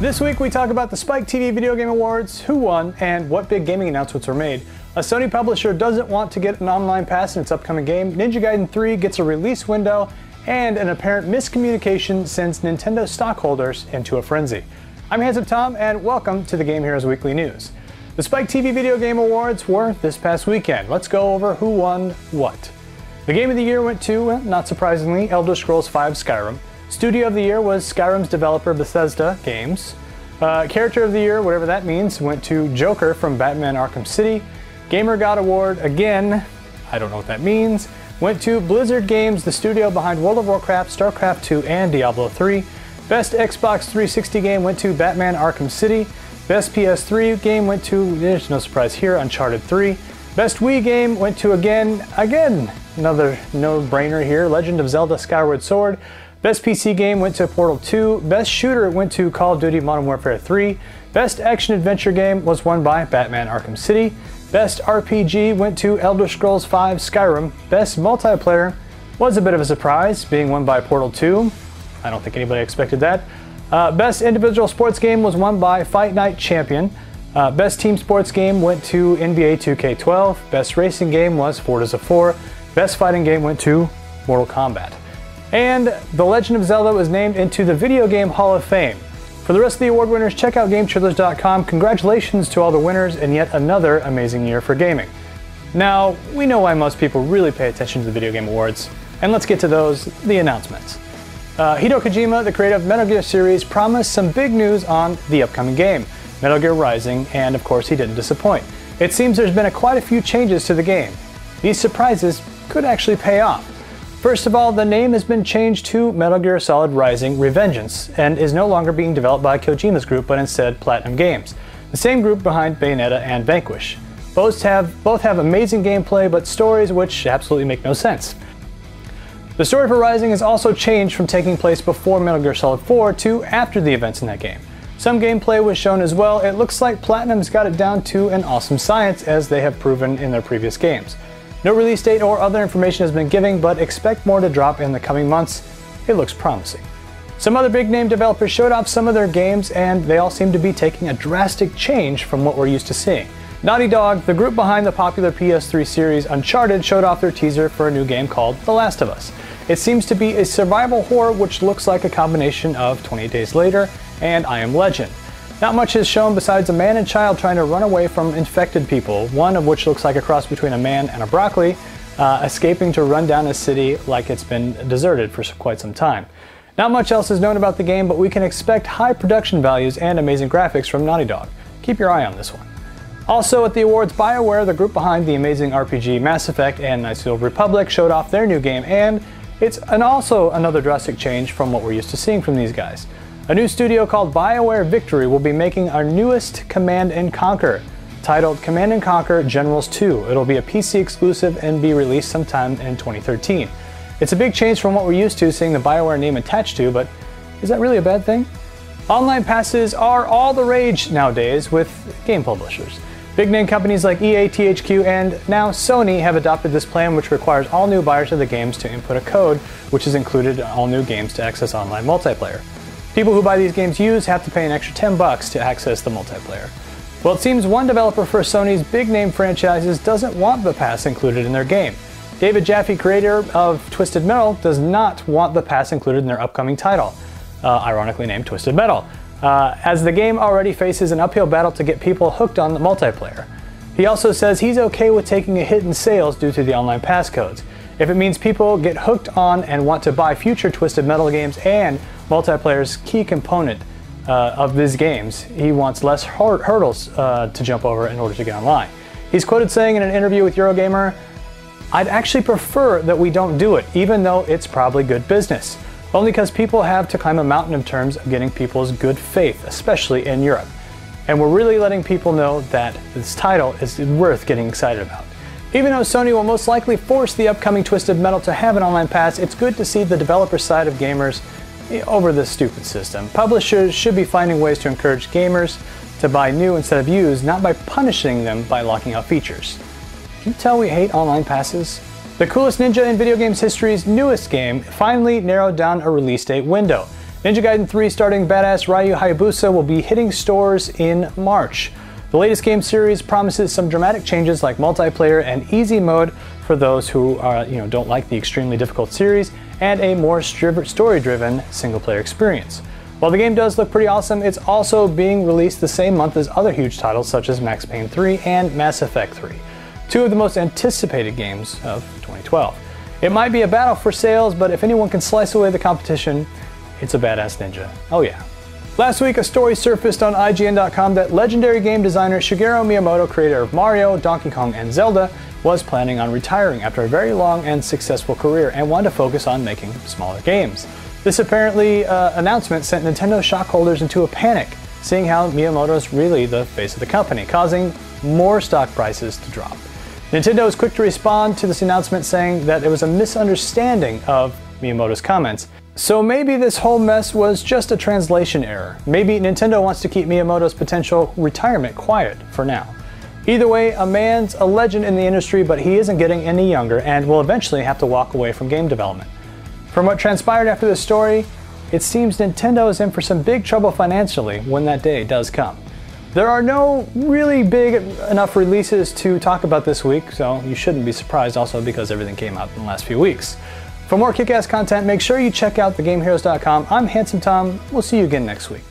This week we talk about the Spike TV Video Game Awards, who won, and what big gaming announcements were made. A Sony publisher doesn't want to get an online pass in its upcoming game, Ninja Gaiden 3 gets a release window, and an apparent miscommunication sends Nintendo stockholders into a frenzy. I'm Handsome Tom, and welcome to the Game Heroes Weekly News. The Spike TV Video Game Awards were this past weekend. Let's go over who won what. The Game of the Year went to, not surprisingly, Elder Scrolls V Skyrim. Studio of the Year was Skyrim's developer Bethesda Games. Character of the Year, whatever that means, went to Joker from Batman Arkham City. Gamer God Award, again, I don't know what that means, went to Blizzard Games, the studio behind World of Warcraft, StarCraft II, and Diablo 3. Best Xbox 360 game went to Batman Arkham City. Best PS3 game went to, there's no surprise here, Uncharted 3. Best Wii game went to, again, another no-brainer here, Legend of Zelda Skyward Sword. Best PC game went to Portal 2. Best shooter went to Call of Duty Modern Warfare 3. Best action-adventure game was won by Batman Arkham City. Best RPG went to Elder Scrolls V Skyrim. Best multiplayer was a bit of a surprise, being won by Portal 2. I don't think anybody expected that. Best individual sports game was won by Fight Night Champion. Best team sports game went to NBA 2K12. Best racing game was Forza 4. Best fighting game went to Mortal Kombat. And The Legend of Zelda was named into the Video Game Hall of Fame. For the rest of the award winners, check out GameTrailers.com. Congratulations to all the winners and yet another amazing year for gaming. Now, we know why most people really pay attention to the Video Game Awards, and let's get to those, the announcements. Hideo Kojima, the creator of Metal Gear series, promised some big news on the upcoming game, Metal Gear Rising, and of course he didn't disappoint. It seems there's been quite a few changes to the game. These surprises could actually pay off. First of all, the name has been changed to Metal Gear Solid Rising: Revengeance and is no longer being developed by Kojima's group but instead Platinum Games, the same group behind Bayonetta and Vanquish. Both have amazing gameplay but stories which absolutely make no sense. The story for Rising has also changed from taking place before Metal Gear Solid 4 to after the events in that game. Some gameplay was shown as well. It looks like Platinum's got it down to an awesome science, as they have proven in their previous games. No release date or other information has been given, but expect more to drop in the coming months. It looks promising. Some other big name developers showed off some of their games, and they all seem to be taking a drastic change from what we're used to seeing. Naughty Dog, the group behind the popular PS3 series Uncharted, showed off their teaser for a new game called The Last of Us. It seems to be a survival horror which looks like a combination of 28 Days Later and I Am Legend. Not much is shown besides a man and child trying to run away from infected people, one of which looks like a cross between a man and a broccoli, escaping to run down a city like it's been deserted for quite some time. Not much else is known about the game, but we can expect high production values and amazing graphics from Naughty Dog. Keep your eye on this one. Also at the awards, BioWare, the group behind the amazing RPG Mass Effect and Knights of the Old Republic, showed off their new game, and it's also another drastic change from what we're used to seeing from these guys. A new studio called BioWare Victory will be making our newest Command & Conquer, titled Command & Conquer Generals 2. It'll be a PC exclusive and be released sometime in 2013. It's a big change from what we're used to seeing the BioWare name attached to, but is that really a bad thing? Online passes are all the rage nowadays with game publishers. Big name companies like EA, THQ, and now Sony have adopted this plan, which requires all new buyers of the games to input a code, which is included in all new games to access online multiplayer. People who buy these games used have to pay an extra $10 to access the multiplayer. Well, it seems one developer for Sony's big name franchises doesn't want the pass included in their game. David Jaffe, creator of Twisted Metal, does not want the pass included in their upcoming title, ironically named Twisted Metal, as the game already faces an uphill battle to get people hooked on the multiplayer. He also says he's okay with taking a hit in sales due to the online pass codes. If it means people get hooked on and want to buy future Twisted Metal games and multiplayer's key component of these games, he wants less hurdles to jump over in order to get online. He's quoted saying in an interview with Eurogamer, "I'd actually prefer that we don't do it, even though it's probably good business. Only because people have to climb a mountain in terms of getting people's good faith, especially in Europe. And we're really letting people know that this title is worth getting excited about." Even though Sony will most likely force the upcoming Twisted Metal to have an online pass, it's good to see the developer side of gamers over this stupid system. Publishers should be finding ways to encourage gamers to buy new instead of used, not by punishing them by locking out features. Can you tell we hate online passes? The coolest ninja in video games history's newest game finally narrowed down a release date window. Ninja Gaiden 3 starting badass Ryu Hayabusa will be hitting stores in March. The latest game series promises some dramatic changes like multiplayer and easy mode for those who don't like the extremely difficult series, and a more story-driven single-player experience. While the game does look pretty awesome, it's also being released the same month as other huge titles such as Max Payne 3 and Mass Effect 3, two of the most anticipated games of 2012. It might be a battle for sales, but if anyone can slice away the competition, it's a badass ninja. Oh yeah. Last week, a story surfaced on IGN.com that legendary game designer Shigeru Miyamoto, creator of Mario, Donkey Kong, and Zelda, was planning on retiring after a very long and successful career and wanted to focus on making smaller games. This apparently announcement sent Nintendo stockholders into a panic, seeing how Miyamoto is really the face of the company, causing more stock prices to drop. Nintendo was quick to respond to this announcement, saying that it was a misunderstanding of Miyamoto's comments. So maybe this whole mess was just a translation error. Maybe Nintendo wants to keep Miyamoto's potential retirement quiet for now. Either way, a man's a legend in the industry, but he isn't getting any younger and will eventually have to walk away from game development. From what transpired after this story, it seems Nintendo is in for some big trouble financially when that day does come. There are no really big enough releases to talk about this week, so you shouldn't be surprised also because everything came out in the last few weeks. For more kick-ass content, make sure you check out thegameheroes.com. I'm Handsome Tom. We'll see you again next week.